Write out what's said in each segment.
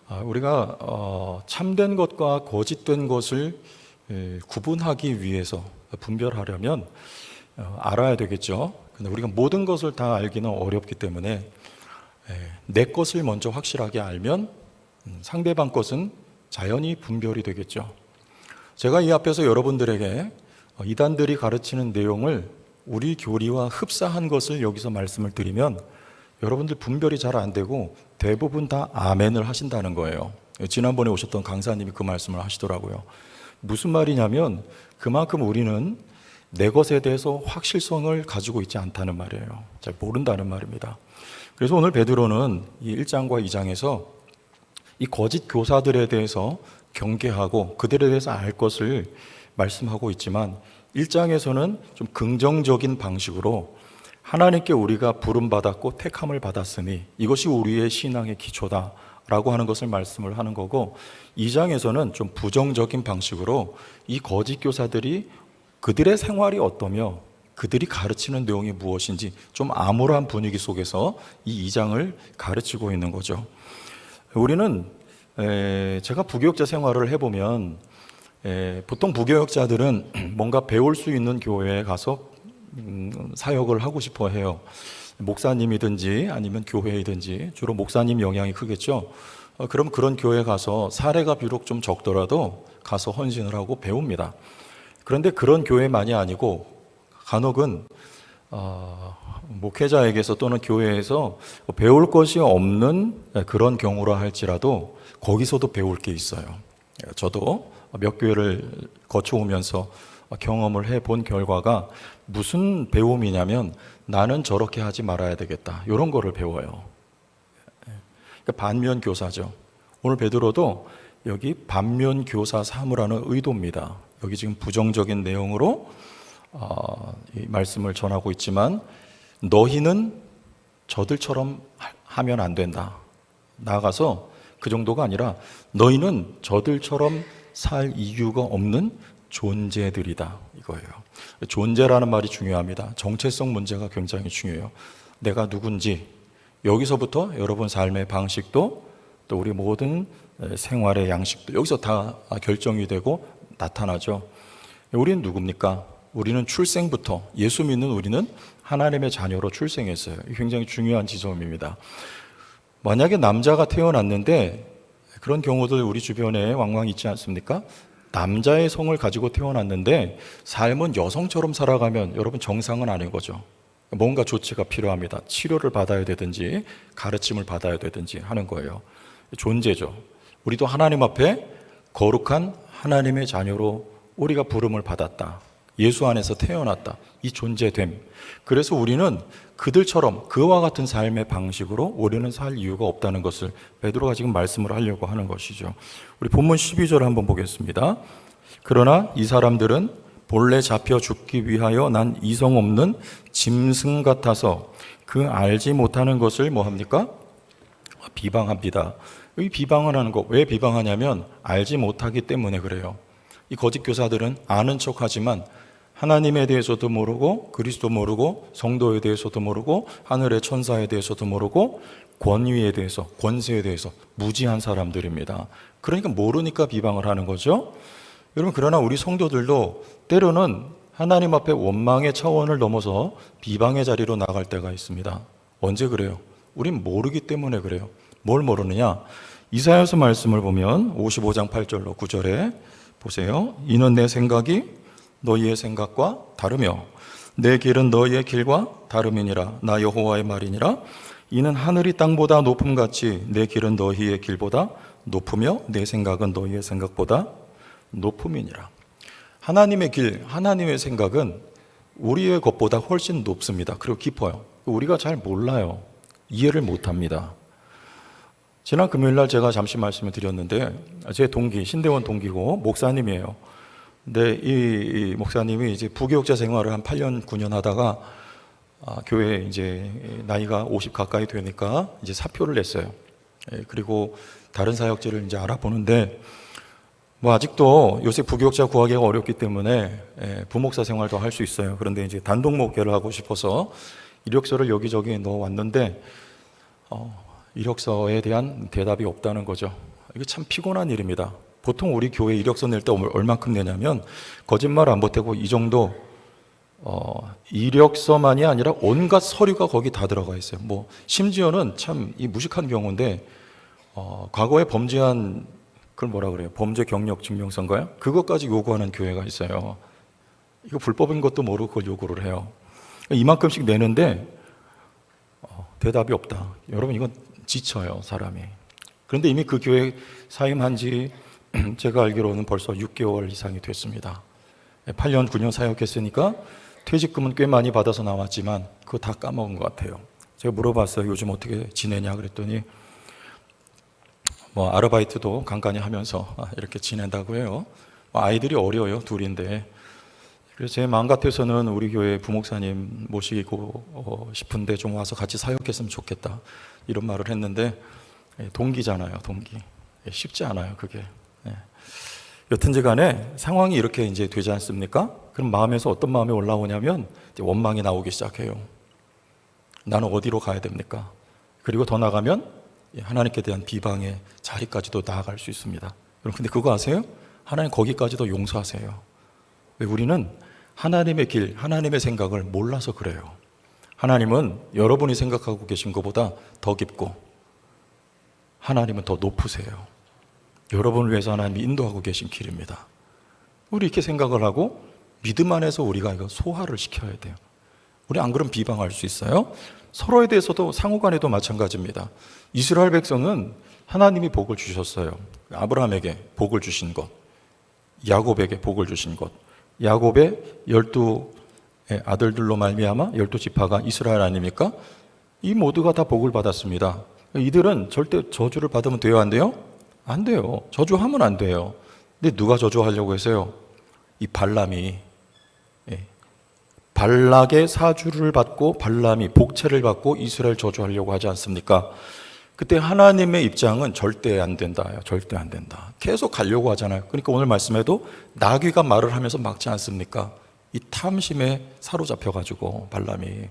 우리가 참된 것과 거짓된 것을 구분하기 위해서 분별하려면 알아야 되겠죠. 근데 우리가 모든 것을 다 알기는 어렵기 때문에 내 것을 먼저 확실하게 알면 상대방 것은 자연히 분별이 되겠죠. 제가 이 앞에서 여러분들에게 이단들이 가르치는 내용을 우리 교리와 흡사한 것을 여기서 말씀을 드리면 여러분들 분별이 잘 안 되고 대부분 다 아멘을 하신다는 거예요. 지난번에 오셨던 강사님이 그 말씀을 하시더라고요. 무슨 말이냐면 그만큼 우리는 내 것에 대해서 확실성을 가지고 있지 않다는 말이에요. 잘 모른다는 말입니다. 그래서 오늘 베드로는 이 1장과 2장에서 이 거짓 교사들에 대해서 경계하고 그들에 대해서 알 것을 말씀하고 있지만 1장에서는 좀 긍정적인 방식으로 하나님께 우리가 부름받았고 택함을 받았으니 이것이 우리의 신앙의 기초다라고 하는 것을 말씀을 하는 거고 2장에서는 좀 부정적인 방식으로 이 거짓 교사들이 그들의 생활이 어떠며 그들이 가르치는 내용이 무엇인지 좀 암울한 분위기 속에서 이 2장을 가르치고 있는 거죠. 우리는 제가 부교육자 생활을 해보면 보통 부교육자들은 뭔가 배울 수 있는 교회에 가서 사역을 하고 싶어 해요. 목사님이든지 아니면 교회이든지 주로 목사님 영향이 크겠죠. 그럼 그런 교회에 가서 사례가 비록 좀 적더라도 가서 헌신을 하고 배웁니다. 그런데 그런 교회만이 아니고 간혹은 목회자에게서 또는 교회에서 배울 것이 없는 그런 경우라 할지라도 거기서도 배울 게 있어요. 저도 몇 교회를 거쳐오면서 경험을 해본 결과가 무슨 배움이냐면 나는 저렇게 하지 말아야 되겠다 이런 거를 배워요. 그러니까 반면교사죠. 오늘 베드로도 여기 반면교사 삼으라는 의도입니다. 여기 지금 부정적인 내용으로 이 말씀을 전하고 있지만 너희는 저들처럼 하면 안 된다. 나아가서 그 정도가 아니라 너희는 저들처럼 살 이유가 없는 존재들이다 이거예요. 존재라는 말이 중요합니다. 정체성 문제가 굉장히 중요해요. 내가 누군지 여기서부터 여러분 삶의 방식도 또 우리 모든 생활의 양식도 여기서 다 결정이 되고 나타나죠. 우리는 누굽니까? 우리는 출생부터 예수 믿는 우리는 하나님의 자녀로 출생했어요. 굉장히 중요한 지점입니다. 만약에 남자가 태어났는데 그런 경우들 우리 주변에 왕왕 있지 않습니까? 남자의 성을 가지고 태어났는데 삶은 여성처럼 살아가면 여러분 정상은 아닌 거죠. 뭔가 조치가 필요합니다. 치료를 받아야 되든지 가르침을 받아야 되든지 하는 거예요. 존재죠. 우리도 하나님 앞에 거룩한 하나님의 자녀로 우리가 부름을 받았다. 예수 안에서 태어났다. 이 존재됨. 그래서 우리는 그들처럼 그와 같은 삶의 방식으로 우리는 살 이유가 없다는 것을 베드로가 지금 말씀을 하려고 하는 것이죠. 우리 본문 12절 한번 보겠습니다. 그러나 이 사람들은 본래 잡혀 죽기 위하여 난 이성 없는 짐승 같아서 그 알지 못하는 것을 뭐합니까? 비방합니다. 이 비방을 하는 거 왜 비방하냐면 알지 못하기 때문에 그래요. 이 거짓 교사들은 아는 척하지만 하나님에 대해서도 모르고 그리스도 모르고 성도에 대해서도 모르고 하늘의 천사에 대해서도 모르고 권위에 대해서 권세에 대해서 무지한 사람들입니다. 그러니까 모르니까 비방을 하는 거죠. 여러분 그러나 우리 성도들도 때로는 하나님 앞에 원망의 차원을 넘어서 비방의 자리로 나갈 때가 있습니다. 언제 그래요? 우린 모르기 때문에 그래요. 뭘 모르느냐? 이사야서 말씀을 보면 55장 8절로 9절에 보세요. 이는 내 생각이 너희의 생각과 다르며 내 길은 너희의 길과 다름이니라. 나 여호와의 말이니라. 이는 하늘이 땅보다 높음같이 내 길은 너희의 길보다 높으며 내 생각은 너희의 생각보다 높음이니라. 하나님의 길, 하나님의 생각은 우리의 것보다 훨씬 높습니다. 그리고 깊어요. 우리가 잘 몰라요. 이해를 못합니다. 지난 금요일날 제가 잠시 말씀을 드렸는데 제 동기, 신대원 동기고 목사님이에요. 근데 이 목사님이 이제 부교육자 생활을 한 8년, 9년 하다가 교회에 이제 나이가 50 가까이 되니까 이제 사표를 냈어요. 그리고 다른 사역지를 이제 알아보는데 뭐 아직도 요새 부교육자 구하기가 어렵기 때문에 부목사 생활도 할 수 있어요. 그런데 이제 단독 목회를 하고 싶어서 이력서를 여기저기 넣어왔는데 이력서에 대한 대답이 없다는 거죠. 이게 참 피곤한 일입니다. 보통 우리 교회 이력서 낼 때 얼만큼 내냐면 거짓말 안 보태고 이 정도 이력서만이 아니라 온갖 서류가 거기 다 들어가 있어요. 뭐 심지어는 참 이 무식한 경우인데 과거에 범죄한 그걸 뭐라 그래요? 범죄 경력 증명서인가요? 그것까지 요구하는 교회가 있어요. 이거 불법인 것도 모르고 그걸 요구를 해요. 이만큼씩 내는데 대답이 없다. 여러분 이건 지쳐요, 사람이. 그런데 이미 그 교회 사임한 지 제가 알기로는 벌써 6개월 이상이 됐습니다. 8년, 9년 사역했으니까 퇴직금은 꽤 많이 받아서 나왔지만 그거 다 까먹은 것 같아요. 제가 물어봤어요. 요즘 어떻게 지내냐 그랬더니 뭐 아르바이트도 간간히 하면서 이렇게 지낸다고 해요. 아이들이 어려요, 둘인데. 그래서 제 마음 같아서는 우리 교회 부목사님 모시고 싶은데 좀 와서 같이 사역했으면 좋겠다 이런 말을 했는데 동기잖아요, 동기. 쉽지 않아요, 그게. 여튼지 간에 상황이 이렇게 이제 되지 않습니까? 그럼 마음에서 어떤 마음이 올라오냐면 원망이 나오기 시작해요. 나는 어디로 가야 됩니까? 그리고 더 나가면 하나님께 대한 비방의 자리까지도 나아갈 수 있습니다. 여러분 근데 그거 아세요? 하나님 거기까지도 용서하세요. 왜? 우리는 하나님의 길, 하나님의 생각을 몰라서 그래요. 하나님은 여러분이 생각하고 계신 것보다 더 깊고 하나님은 더 높으세요. 여러분을 위해서 하나님이 인도하고 계신 길입니다. 우리 이렇게 생각을 하고 믿음 안에서 우리가 이거 소화를 시켜야 돼요. 우리 안 그럼 비방할 수 있어요? 서로에 대해서도 상호간에도 마찬가지입니다. 이스라엘 백성은 하나님이 복을 주셨어요. 아브라함에게 복을 주신 것, 야곱에게 복을 주신 것, 야곱의 12 아들들로 말미암아 12지파가 이스라엘 아닙니까? 이 모두가 다 복을 받았습니다. 이들은 절대 저주를 받으면 돼요, 안 돼요? 안 돼요. 저주하면 안 돼요. 근데 누가 저주하려고 했어요? 이 발람이. 발락의 사주를 받고 발람이 복채를 받고 이스라엘 저주하려고 하지 않습니까? 그때 하나님의 입장은 절대 안 된다. 절대 안 된다. 계속 가려고 하잖아요. 그러니까 오늘 말씀에도 나귀가 말을 하면서 막지 않습니까? 이 탐심에 사로잡혀가지고 발람이.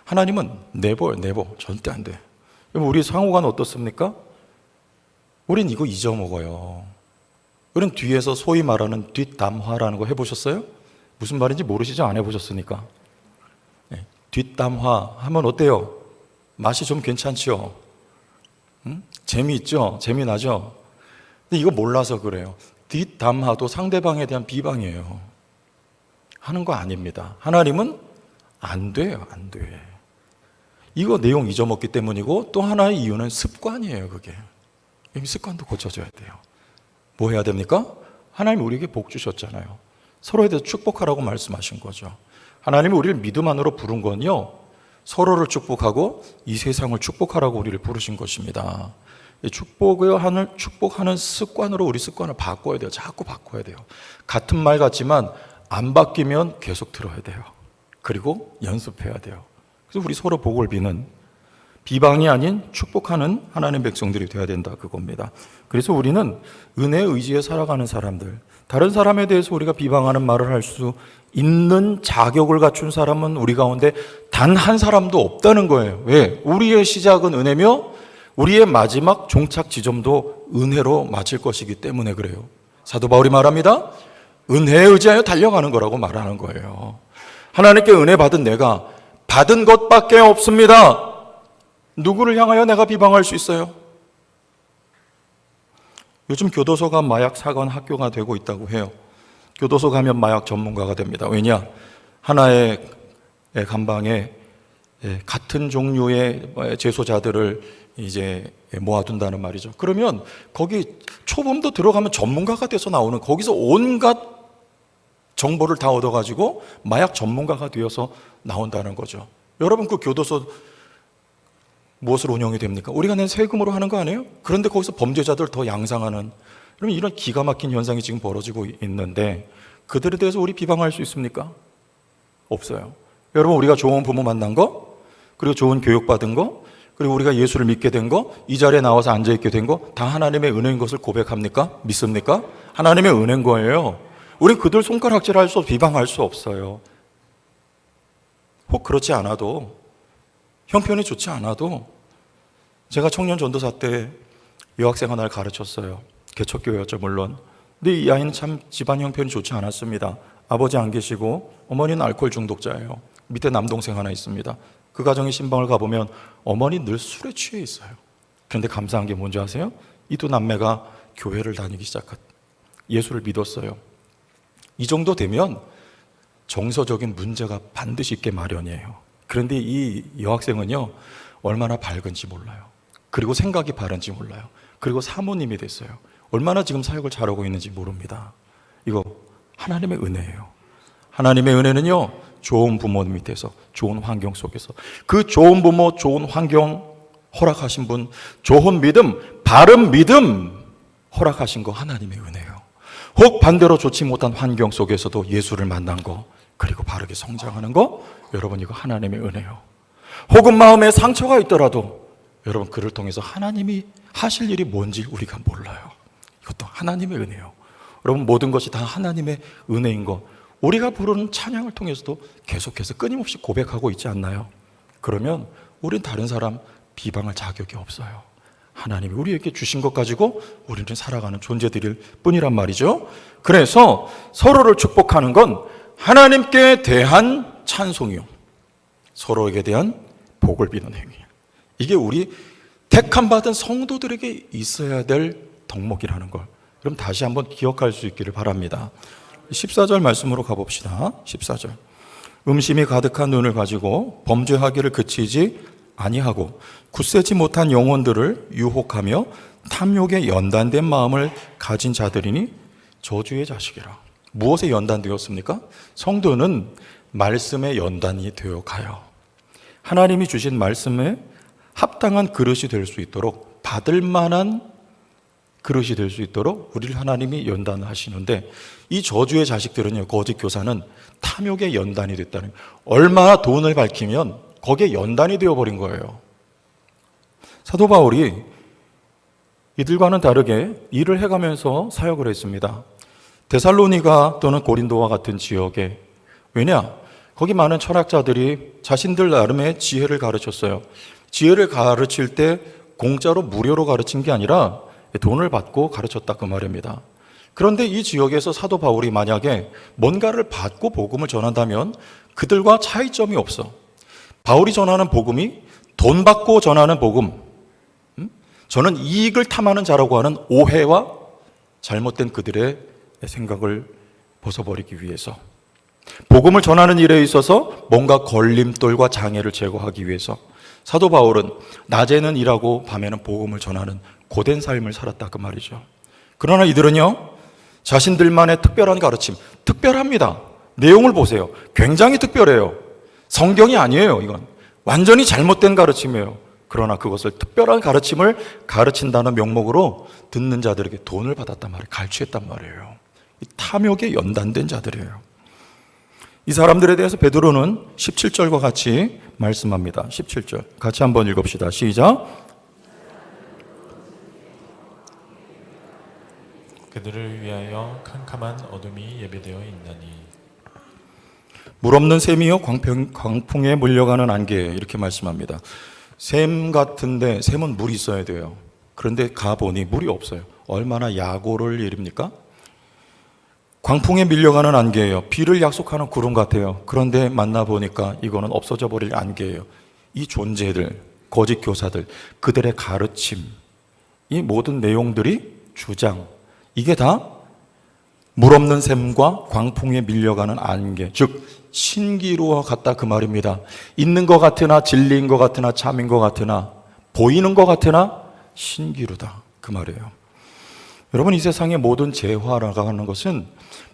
하나님은 내버 절대 안 돼. 우리 상호간 어떻습니까? 우린 이거 잊어먹어요. 우린 뒤에서 소위 말하는 뒷담화라는 거 해보셨어요? 무슨 말인지 모르시죠? 안 해보셨으니까. 뒷담화 하면 어때요? 맛이 좀 괜찮죠? 재미있죠? 재미나죠? 근데 이거 몰라서 그래요. 뒷담화도 상대방에 대한 비방이에요. 하는 거 아닙니다. 하나님은 안 돼요, 안 돼. 이거 내용 잊어먹기 때문이고 또 하나의 이유는 습관이에요, 그게. 이 습관도 고쳐줘야 돼요. 뭐 해야 됩니까? 하나님이 우리에게 복 주셨잖아요. 서로에 대해서 축복하라고 말씀하신 거죠. 하나님이 우리를 믿음 안으로 부른 건요, 서로를 축복하고 이 세상을 축복하라고 우리를 부르신 것입니다. 축복하는 습관으로 우리 습관을 바꿔야 돼요. 자꾸 바꿔야 돼요. 같은 말 같지만 안 바뀌면 계속 들어야 돼요. 그리고 연습해야 돼요. 그래서 우리 서로 복을 비는, 비방이 아닌 축복하는 하나님의 백성들이 되어야 된다, 그겁니다. 그래서 우리는 은혜의 의지에 살아가는 사람들, 다른 사람에 대해서 우리가 비방하는 말을 할 수 있는 자격을 갖춘 사람은 우리 가운데 단 한 사람도 없다는 거예요. 왜? 우리의 시작은 은혜며 우리의 마지막 종착 지점도 은혜로 맞을 것이기 때문에 그래요. 사도 바울이 말합니다. 은혜에 의지하여 달려가는 거라고 말하는 거예요. 하나님께 은혜 받은 내가 받은 것밖에 없습니다. 누구를 향하여 내가 비방할 수 있어요? 요즘 교도소가 마약 사건 학교가 되고 있다고 해요. 교도소 가면 마약 전문가가 됩니다. 왜냐? 하나의 감방에 같은 종류의 재소자들을 이제 모아둔다는 말이죠. 그러면 거기 초범도 들어가면 전문가가 돼서 나오는, 거기서 온갖 정보를 다 얻어가지고 마약 전문가가 되어서 나온다는 거죠. 여러분 그 교도소 무엇으로 운영이 됩니까? 우리가 낸 세금으로 하는 거 아니에요? 그런데 거기서 범죄자들 더 양상하는, 그러면 이런 기가 막힌 현상이 지금 벌어지고 있는데 그들에 대해서 우리 비방할 수 있습니까? 없어요. 여러분 우리가 좋은 부모 만난 거, 그리고 좋은 교육 받은 거, 그리고 우리가 예수를 믿게 된 거, 이 자리에 나와서 앉아있게 된 거 다 하나님의 은혜인 것을 고백합니까? 믿습니까? 하나님의 은혜인 거예요. 우리 그들 손가락질 할 수 없고 비방할 수 없어요. 혹 그렇지 않아도, 형편이 좋지 않아도, 제가 청년 전도사 때 여학생 하나를 가르쳤어요. 개척교회였죠, 물론. 근데 이 아이는 참 집안 형편이 좋지 않았습니다. 아버지 안 계시고 어머니는 알코올 중독자예요. 밑에 남동생 하나 있습니다. 그 가정의 신방을 가보면 어머니 늘 술에 취해 있어요. 그런데 감사한 게 뭔지 아세요? 이 두 남매가 교회를 다니기 시작한, 예수를 믿었어요. 이 정도 되면 정서적인 문제가 반드시 있게 마련이에요. 그런데 이 여학생은요, 얼마나 밝은지 몰라요. 그리고 생각이 바른지 몰라요. 그리고 사모님이 됐어요. 얼마나 지금 사역을 잘하고 있는지 모릅니다. 이거 하나님의 은혜예요. 하나님의 은혜는요, 좋은 부모 밑에서, 좋은 환경 속에서, 그 좋은 부모, 좋은 환경 허락하신 분, 좋은 믿음, 바른 믿음 허락하신 거 하나님의 은혜예요. 혹 반대로 좋지 못한 환경 속에서도 예수를 만난 거, 그리고 바르게 성장하는 거, 여러분 이거 하나님의 은혜예요. 혹은 마음에 상처가 있더라도 여러분 그를 통해서 하나님이 하실 일이 뭔지 우리가 몰라요. 이것도 하나님의 은혜예요. 여러분 모든 것이 다 하나님의 은혜인 거, 우리가 부르는 찬양을 통해서도 계속해서 끊임없이 고백하고 있지 않나요? 그러면 우린 다른 사람 비방할 자격이 없어요. 하나님이 우리에게 주신 것 가지고 우리는 살아가는 존재들일 뿐이란 말이죠. 그래서 서로를 축복하는 건 하나님께 대한 찬송이요, 서로에게 대한 복을 비는 행위예요. 이게 우리 택함 받은 성도들에게 있어야 될 덕목이라는 걸, 그럼 다시 한번 기억할 수 있기를 바랍니다. 14절 말씀으로 가봅시다. 14절. 음심이 가득한 눈을 가지고 범죄하기를 그치지 아니하고 굳세지 못한 영혼들을 유혹하며 탐욕에 연단된 마음을 가진 자들이니 저주의 자식이라. 무엇에 연단되었습니까? 성도는 말씀에 연단이 되어 가요. 하나님이 주신 말씀에 합당한 그릇이 될 수 있도록, 받을 만한 그릇이 될 수 있도록 우리를 하나님이 연단하시는데, 이 저주의 자식들은요, 거짓 교사는 탐욕에 연단이 됐다는, 얼마나 돈을 밝히면 거기에 연단이 되어버린 거예요. 사도 바울이 이들과는 다르게 일을 해가면서 사역을 했습니다. 데살로니가 또는 고린도와 같은 지역에, 왜냐? 거기 많은 철학자들이 자신들 나름의 지혜를 가르쳤어요. 지혜를 가르칠 때 공짜로 무료로 가르친 게 아니라 돈을 받고 가르쳤다, 그 말입니다. 그런데 이 지역에서 사도 바울이 만약에 뭔가를 받고 복음을 전한다면 그들과 차이점이 없어. 바울이 전하는 복음이 돈 받고 전하는 복음, 저는 이익을 탐하는 자라고 하는 오해와 잘못된 그들의 생각을 벗어버리기 위해서, 복음을 전하는 일에 있어서 뭔가 걸림돌과 장애를 제거하기 위해서 사도 바울은 낮에는 일하고 밤에는 복음을 전하는 고된 삶을 살았다, 그 말이죠. 그러나 이들은요, 자신들만의 특별한 가르침, 특별합니다. 내용을 보세요. 굉장히 특별해요. 성경이 아니에요. 이건 완전히 잘못된 가르침이에요. 그러나 그것을 특별한 가르침을 가르친다는 명목으로 듣는 자들에게 돈을 받았단 말이에요. 갈취했단 말이에요. 이 탐욕에 연단된 자들이에요. 이 사람들에 대해서 베드로는 17절과 같이 말씀합니다. 17절 같이 한번 읽읍시다. 시작. 그들을 위하여 캄캄한 어둠이 예비되어 있나니. 물 없는 샘이요 광풍에 물려가는 안개, 이렇게 말씀합니다. 샘 같은데, 샘은 물이 있어야 돼요. 그런데 가보니 물이 없어요. 얼마나 야고를 일입니까? 광풍에 밀려가는 안개예요. 비를 약속하는 구름 같아요. 그런데 만나보니까 이거는 없어져 버릴 안개예요. 이 존재들, 거짓 교사들, 그들의 가르침, 이 모든 내용들이, 주장, 이게 다 물 없는 샘과 광풍에 밀려가는 안개, 즉 신기루와 같다, 그 말입니다. 있는 것 같으나 진리인 것 같으나 참인 것 같으나 보이는 것 같으나 신기루다, 그 말이에요. 여러분, 이 세상의 모든 재화라고 하는 것은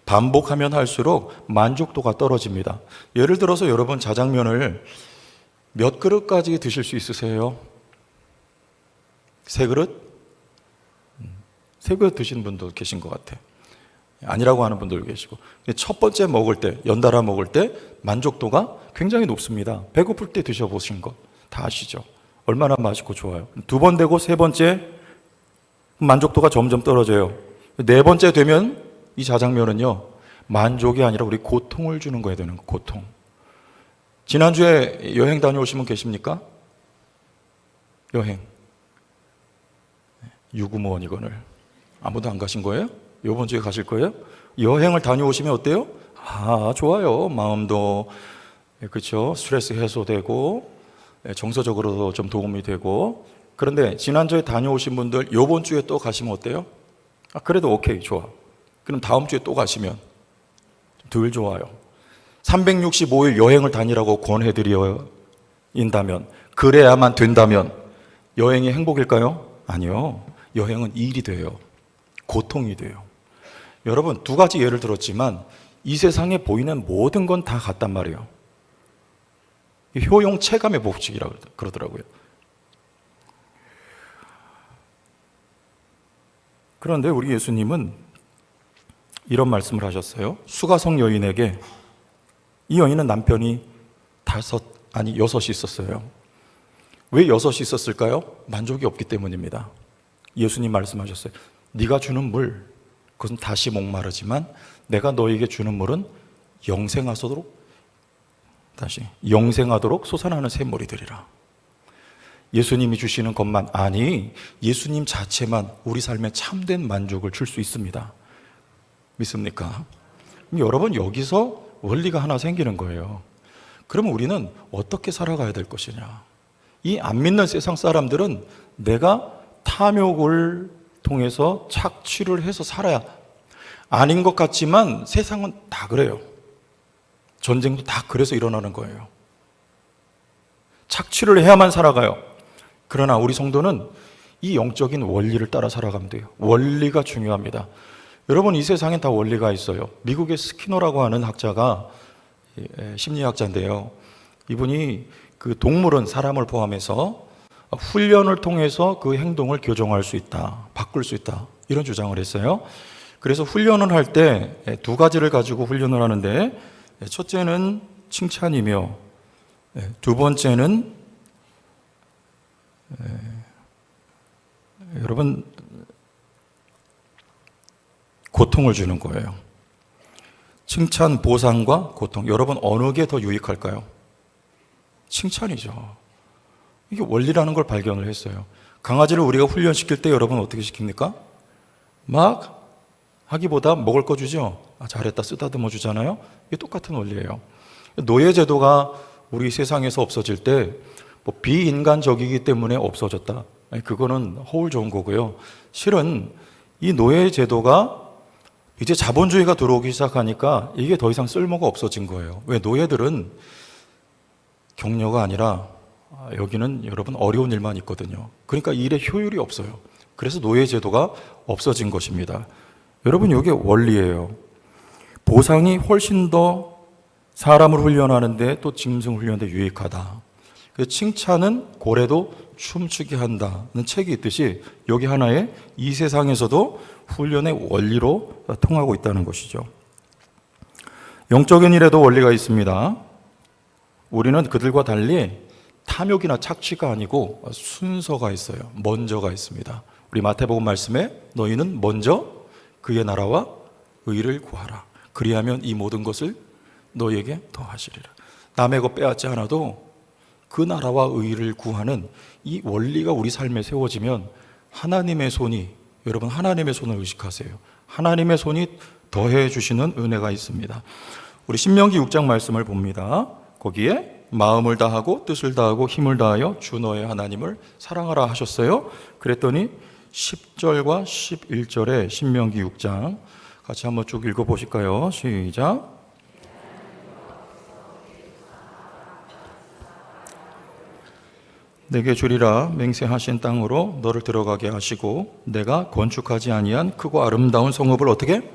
반복하면 할수록 만족도가 떨어집니다. 예를 들어서 여러분, 자장면을 몇 그릇까지 드실 수 있으세요? 3그릇? 3그릇 드시는 분도 계신 것 같아요. 아니라고 하는 분들 계시고, 첫 번째 먹을 때, 연달아 먹을 때 만족도가 굉장히 높습니다. 배고플 때 드셔보신 거 다 아시죠? 얼마나 맛있고 좋아요. 2번 되고 3번째 만족도가 점점 떨어져요. 4번째 되면 이 자장면은요, 만족이 아니라 우리 고통을 주는 거야 되는 거, 고통. 지난주에 여행 다녀오신 분 계십니까? 여행. 유구무원 이건을. 아무도 안 가신 거예요? 이번 주에 가실 거예요? 여행을 다녀오시면 어때요? 좋아요. 마음도 그렇죠. 스트레스 해소되고 정서적으로도 좀 도움이 되고. 그런데 지난주에 다녀오신 분들 이번 주에 또 가시면 어때요? 그래도 오케이, 좋아. 그럼 다음 주에 또 가시면 덜 좋아요. 365일 여행을 다니라고 권해드린다면, 그래야만 된다면 여행이 행복일까요? 아니요. 여행은 일이 돼요. 고통이 돼요. 여러분, 두 가지 예를 들었지만 이 세상에 보이는 모든 건 다 같단 말이에요. 효용 체감의 법칙이라고 그러더라고요. 그런데 우리 예수님은 이런 말씀을 하셨어요. 수가성 여인에게, 이 여인은 남편이 6이 있었어요. 왜 6이 있었을까요? 만족이 없기 때문입니다. 예수님 말씀하셨어요. 네가 주는 물, 그것은 다시 목마르지만 내가 너에게 주는 물은 영생하도록 솟아나는 샘물이 되리라. 예수님이 주시는 것만, 아니 예수님 자체만 우리 삶에 참된 만족을 줄 수 있습니다. 믿습니까? 여러분, 여기서 원리가 하나 생기는 거예요. 그러면 우리는 어떻게 살아가야 될 것이냐? 이 안 믿는 세상 사람들은 내가 탐욕을 통해서 착취를 해서 살아야, 아닌 것 같지만 세상은 다 그래요. 전쟁도 다 그래서 일어나는 거예요. 착취를 해야만 살아가요. 그러나 우리 성도는 이 영적인 원리를 따라 살아가면 돼요. 원리가 중요합니다. 여러분, 이 세상엔 다 원리가 있어요. 미국의 스키너라고 하는 학자가 심리학자인데요. 이분이 그 동물은 사람을 포함해서 훈련을 통해서 그 행동을 교정할 수 있다, 바꿀 수 있다, 이런 주장을 했어요. 그래서 훈련을 할 때 두 가지를 가지고 훈련을 하는데, 첫째는 칭찬이며 두 번째는 여러분 고통을 주는 거예요. 칭찬, 보상과 고통. 여러분, 어느 게 더 유익할까요? 칭찬이죠. 이게 원리라는 걸 발견을 했어요. 강아지를 우리가 훈련시킬 때 여러분 어떻게 시킵니까? 막 하기보다 먹을 거 주죠. 잘했다 쓰다듬어 주잖아요. 이게 똑같은 원리예요. 노예제도가 우리 세상에서 없어질 때 비인간적이기 때문에 없어졌다, 그거는 허울 좋은 거고요. 실은 이 노예제도가 이제 자본주의가 들어오기 시작하니까 이게 더 이상 쓸모가 없어진 거예요. 왜? 노예들은 격려가 아니라 여기는 여러분 어려운 일만 있거든요. 그러니까 일에 효율이 없어요. 그래서 노예제도가 없어진 것입니다. 여러분, 이게 원리예요. 보상이 훨씬 더 사람을 훈련하는데 또 짐승 훈련에 유익하다. 그래서 칭찬은 고래도 춤추게 한다는 책이 있듯이 여기 하나의 이 세상에서도 훈련의 원리로 통하고 있다는 것이죠. 영적인 일에도 원리가 있습니다. 우리는 그들과 달리 탐욕이나 착취가 아니고 순서가 있어요. 먼저가 있습니다. 우리 마태복음 말씀에 너희는 먼저 그의 나라와 의를 구하라. 그리하면 이 모든 것을 너희에게 더하시리라. 남의 것 빼앗지 않아도 그 나라와 의를 구하는 이 원리가 우리 삶에 세워지면 하나님의 손이, 여러분 하나님의 손을 의식하세요. 하나님의 손이 더해 주시는 은혜가 있습니다. 우리 신명기 6장 말씀을 봅니다. 거기에 마음을 다하고 뜻을 다하고 힘을 다하여 주 너의 하나님을 사랑하라 하셨어요. 그랬더니 10절과 11절에 신명기 6장 같이 한번 쭉 읽어보실까요? 시작. 내게 주리라 맹세하신 땅으로 너를 들어가게 하시고 내가 건축하지 아니한 크고 아름다운 성읍을 어떻게?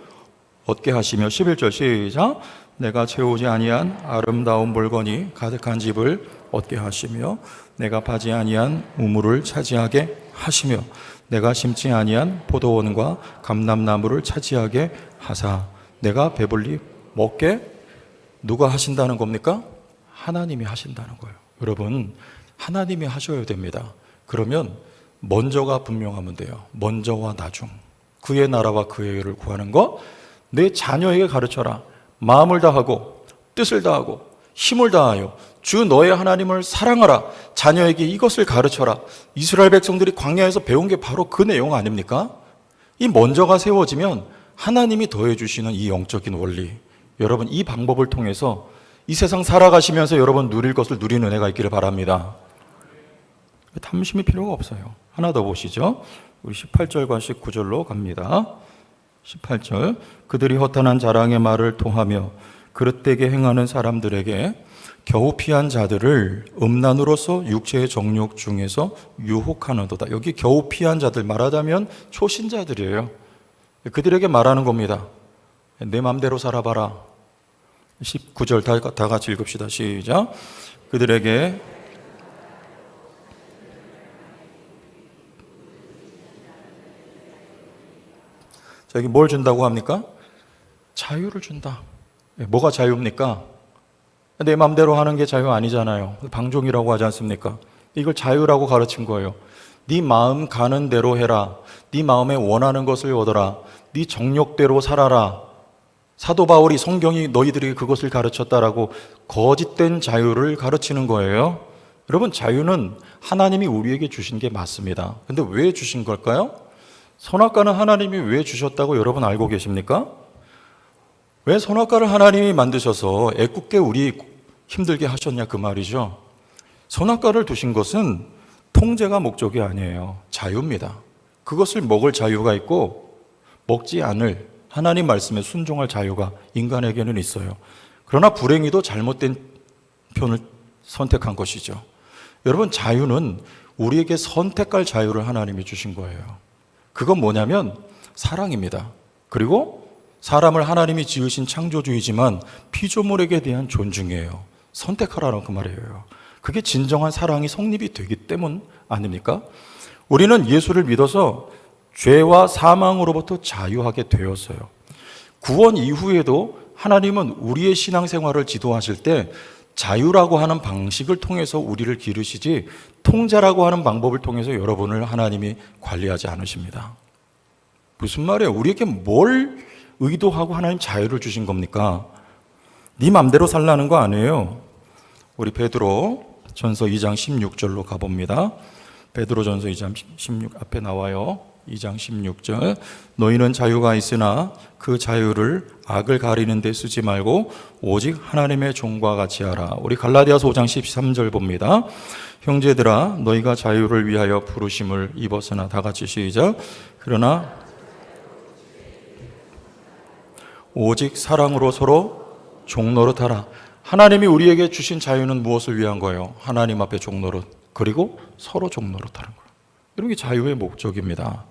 얻게 하시며 11절 시작. 내가 채우지 아니한 아름다운 물건이 가득한 집을 얻게 하시며 내가 파지 아니한 우물을 차지하게 하시며 내가 심지 아니한 포도원과 감람나무를 차지하게 하사 내가 배불리 먹게. 누가 하신다는 겁니까? 하나님이 하신다는 거예요. 여러분, 하나님이 하셔야 됩니다. 그러면 먼저가 분명하면 돼요. 먼저와 나중, 그의 나라와 그의 의를 구하는 것, 내 자녀에게 가르쳐라. 마음을 다하고 뜻을 다하고 힘을 다하여 주 너의 하나님을 사랑하라. 자녀에게 이것을 가르쳐라. 이스라엘 백성들이 광야에서 배운 게 바로 그 내용 아닙니까? 이 먼저가 세워지면 하나님이 더해주시는 이 영적인 원리, 여러분 이 방법을 통해서 이 세상 살아가시면서 여러분 누릴 것을 누리는 은혜가 있기를 바랍니다. 탐심이 필요가 없어요. 하나 더 보시죠. 우리 18절과 19절로 갑니다. 18절, 그들이 허탄한 자랑의 말을 통하며 그릇되게 행하는 사람들에게 겨우 피한 자들을 음란으로서 육체의 정욕 중에서 유혹하는도다. 여기 겨우 피한 자들, 말하자면 초신자들이에요. 그들에게 말하는 겁니다. 내 맘대로 살아봐라. 19절 다 같이 읽읍시다. 시작. 그들에게 자, 여기 뭘 준다고 합니까? 자유를 준다. 뭐가 자유입니까? 내 맘대로 하는 게 자유 아니잖아요. 방종이라고 하지 않습니까? 이걸 자유라고 가르친 거예요. 네 마음 가는 대로 해라. 네 마음에 원하는 것을 얻어라. 네 정욕대로 살아라. 사도 바울이 성경이 너희들에게 그것을 가르쳤다라고 거짓된 자유를 가르치는 거예요. 여러분, 자유는 하나님이 우리에게 주신 게 맞습니다. 근데 왜 주신 걸까요? 선악과는 하나님이 왜 주셨다고 여러분 알고 계십니까? 왜 선악과를 하나님이 만드셔서 애꿎게 우리 힘들게 하셨냐 그 말이죠. 선악과를 두신 것은 통제가 목적이 아니에요. 자유입니다. 그것을 먹을 자유가 있고 먹지 않을 하나님 말씀에 순종할 자유가 인간에게는 있어요. 그러나 불행히도 잘못된 편을 선택한 것이죠. 여러분, 자유는 우리에게 선택할 자유를 하나님이 주신 거예요. 그건 뭐냐면 사랑입니다. 그리고 사람을 하나님이 지으신 창조주이지만 피조물에게 대한 존중이에요. 선택하라는 그 말이에요. 그게 진정한 사랑이 성립이 되기 때문 아닙니까? 우리는 예수를 믿어서 죄와 사망으로부터 자유하게 되었어요. 구원 이후에도 하나님은 우리의 신앙생활을 지도하실 때 자유라고 하는 방식을 통해서 우리를 기르시지 통제라고 하는 방법을 통해서 여러분을 하나님이 관리하지 않으십니다. 무슨 말이에요? 우리에게 뭘 의도하고 하나님 자유를 주신 겁니까? 네 맘대로 살라는 거 아니에요. 우리 베드로 전서 2장 16절로 가봅니다. 베드로 전서 2장 16 앞에 나와요. 2장 16절, 너희는 자유가 있으나 그 자유를 악을 가리는 데 쓰지 말고 오직 하나님의 종과 같이 하라. 우리 갈라디아서 5장 13절 봅니다. 형제들아, 너희가 자유를 위하여 부르심을 입었으나, 다 같이 시작. 그러나 오직 사랑으로 서로 종노릇하라. 하나님이 우리에게 주신 자유는 무엇을 위한 거예요? 하나님 앞에 종노릇, 그리고 서로 종노릇하는 거예요. 이런 게 자유의 목적입니다.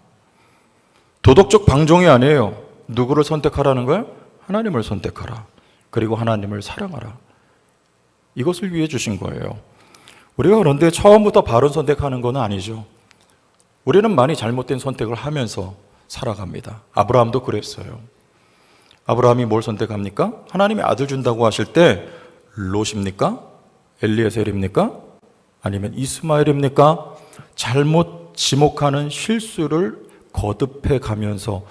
도덕적 방종이 아니에요. 누구를 선택하라는 거예요? 하나님을 선택하라. 그리고 하나님을 사랑하라. 이것을 위해 주신 거예요. 우리가 그런데 처음부터 바른 선택하는 건 아니죠. 우리는 많이 잘못된 선택을 하면서 살아갑니다. 아브라함도 그랬어요. 아브라함이 뭘 선택합니까? 하나님이 아들 준다고 하실 때 롯입니까? 엘리에셀입니까? 아니면 이스마엘입니까? 잘못 지목하는 실수를 거듭해 가면서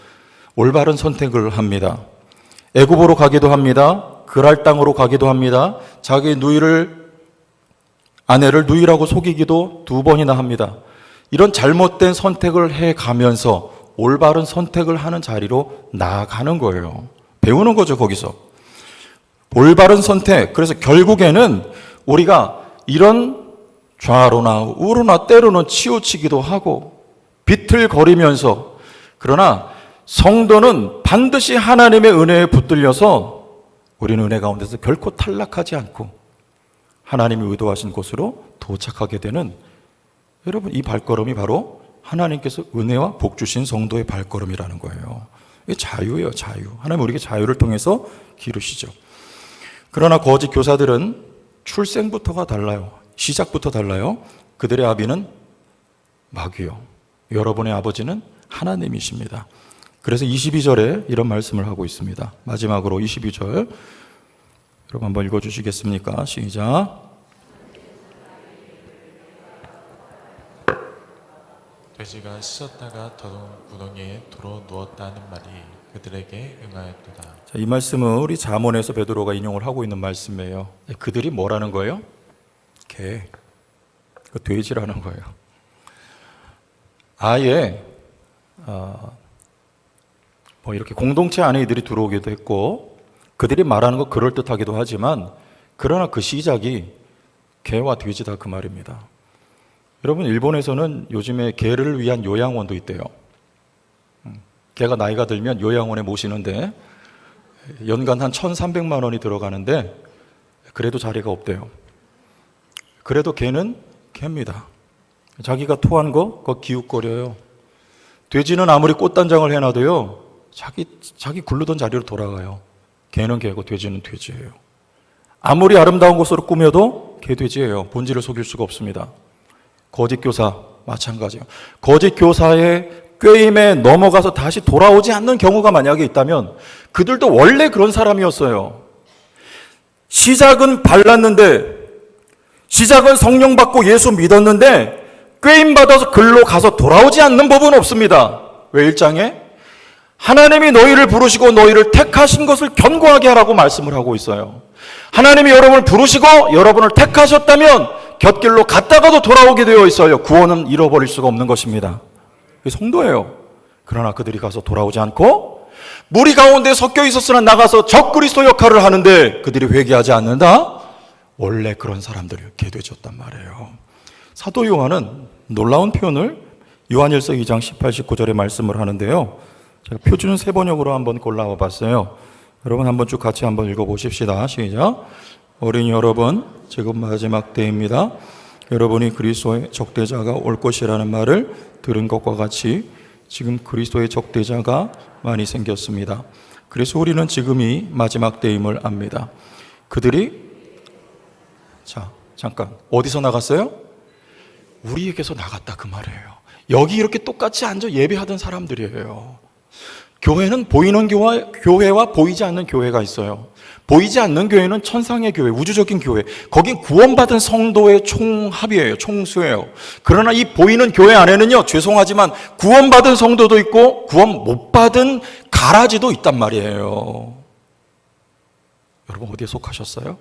올바른 선택을 합니다. 애굽으로 가기도 합니다. 그랄 땅으로 가기도 합니다. 자기 아내를 누이라고 속이기도 2번이나 합니다. 이런 잘못된 선택을 해 가면서 올바른 선택을 하는 자리로 나아가는 거예요. 배우는 거죠, 거기서. 올바른 선택. 그래서 결국에는 우리가 이런 좌로나 우로나 때로는 치우치기도 하고 비틀거리면서, 그러나 성도는 반드시 하나님의 은혜에 붙들려서 우리는 은혜 가운데서 결코 탈락하지 않고 하나님이 의도하신 곳으로 도착하게 되는, 여러분, 이 발걸음이 바로 하나님께서 은혜와 복 주신 성도의 발걸음이라는 거예요. 이게 자유예요, 자유. 하나님 우리에게 자유를 통해서 기르시죠. 그러나 거짓 교사들은 출생부터가 달라요. 시작부터 달라요. 그들의 아비는 마귀요, 여러분의 아버지는 하나님이십니다. 그래서 22절에 이런 말씀을 하고 있습니다. 마지막으로 22절 여러분 한번 읽어주시겠습니까? 시작. 돼지가 씻었다가 더러운 구덩이에 도로 누웠다는 말이 그들에게 응하였도다. 자, 이 말씀은 우리 잠언에서 베드로가 인용을 하고 있는 말씀이에요. 그들이 뭐라는 거예요? 개, 그 돼지라는 거예요. 아예 뭐 이렇게 공동체 안에 이들이 들어오기도 했고 그들이 말하는 거 그럴듯하기도 하지만 그러나 그 시작이 개와 돼지다 그 말입니다. 여러분 일본에서는 요즘에 개를 위한 요양원도 있대요. 개가 나이가 들면 요양원에 모시는데 연간 한 1,300만 원이 들어가는데 그래도 자리가 없대요. 그래도 개는 개입니다. 자기가 토한 거 그거 기웃거려요. 돼지는 아무리 꽃단장을 해놔도요 자기 굴르던 자리로 돌아가요. 개는 개고 돼지는 돼지예요. 아무리 아름다운 것으로 꾸며도 개 돼지예요. 본질을 속일 수가 없습니다. 거짓 교사 마찬가지예요. 거짓 교사의 꾀임에 넘어가서 다시 돌아오지 않는 경우가 만약에 있다면 그들도 원래 그런 사람이었어요. 시작은 발랐는데 시작은 성령 받고 예수 믿었는데 꾀임 받아서 글로 가서 돌아오지 않는 법은 없습니다. 왜 1장에? 하나님이 너희를 부르시고 너희를 택하신 것을 견고하게 하라고 말씀을 하고 있어요. 하나님이 여러분을 부르시고 여러분을 택하셨다면 곁길로 갔다가도 돌아오게 되어 있어요. 구원은 잃어버릴 수가 없는 것입니다. 그게 성도예요. 그러나 그들이 가서 돌아오지 않고 무리 가운데 섞여 있었으나 나가서 적그리스도 역할을 하는데 그들이 회개하지 않는다? 원래 그런 사람들이 개돼졌단 말이에요. 사도 요한은 놀라운 표현을 요한일서 2장 18, 19절에 말씀을 하는데요. 제가 표준 세번역으로 한번 골라와 봤어요. 여러분 한번 쭉 같이 한번 읽어보십시다. 시작. 어린이 여러분, 지금 마지막 때입니다. 여러분이 그리스도의 적대자가 올 것이라는 말을 들은 것과 같이 지금 그리스도의 적대자가 많이 생겼습니다. 그래서 우리는 지금이 마지막 때임을 압니다. 그들이 잠깐 어디서 나갔어요? 우리에게서 나갔다 그 말이에요. 여기 이렇게 똑같이 앉아 예배하던 사람들이에요. 교회는 보이는 교회와 보이지 않는 교회가 있어요. 보이지 않는 교회는 천상의 교회, 우주적인 교회. 거긴 구원받은 성도의 총합이에요. 총수예요. 그러나 이 보이는 교회 안에는요, 죄송하지만 구원받은 성도도 있고 구원 못 받은 가라지도 있단 말이에요. 여러분 어디에 속하셨어요?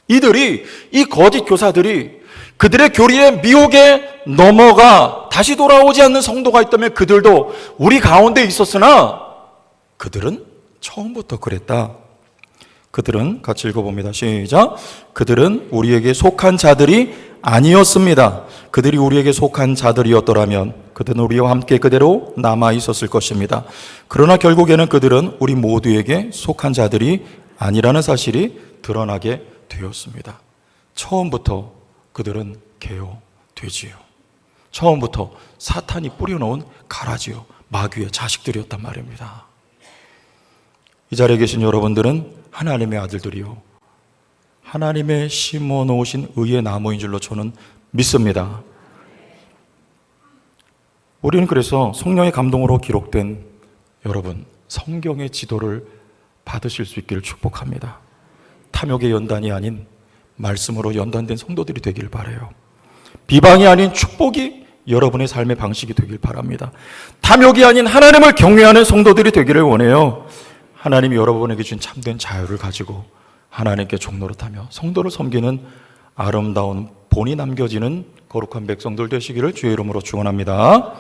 이 거짓 교사들이 그들의 교리의 미혹에 넘어가 다시 돌아오지 않는 성도가 있다면 그들도 우리 가운데 있었으나 그들은 처음부터 그랬다. 그들은 같이 읽어봅니다. 시작. 그들은 우리에게 속한 자들이 아니었습니다. 그들이 우리에게 속한 자들이었더라면 그들은 우리와 함께 그대로 남아 있었을 것입니다. 그러나 결국에는 그들은 우리 모두에게 속한 자들이 아니라는 사실이 드러나게 되었습니다. 처음부터 그들은 개요, 돼지요. 처음부터 사탄이 뿌려놓은 가라지요, 마귀의 자식들이었단 말입니다. 이 자리에 계신 여러분들은 하나님의 아들들이요, 하나님의 심어놓으신 의의 나무인 줄로 저는 믿습니다. 우리는 그래서 성령의 감동으로 기록된 여러분 성경의 지도를 받으실 수 있기를 축복합니다. 탐욕의 연단이 아닌 말씀으로 연단된 성도들이 되길 바라요. 비방이 아닌 축복이 여러분의 삶의 방식이 되길 바랍니다. 탐욕이 아닌 하나님을 경외하는 성도들이 되기를 원해요. 하나님이 여러분에게 준 참된 자유를 가지고 하나님께 종노릇하며 성도를 섬기는 아름다운 본이 남겨지는 거룩한 백성들 되시기를 주의 이름으로 축원합니다.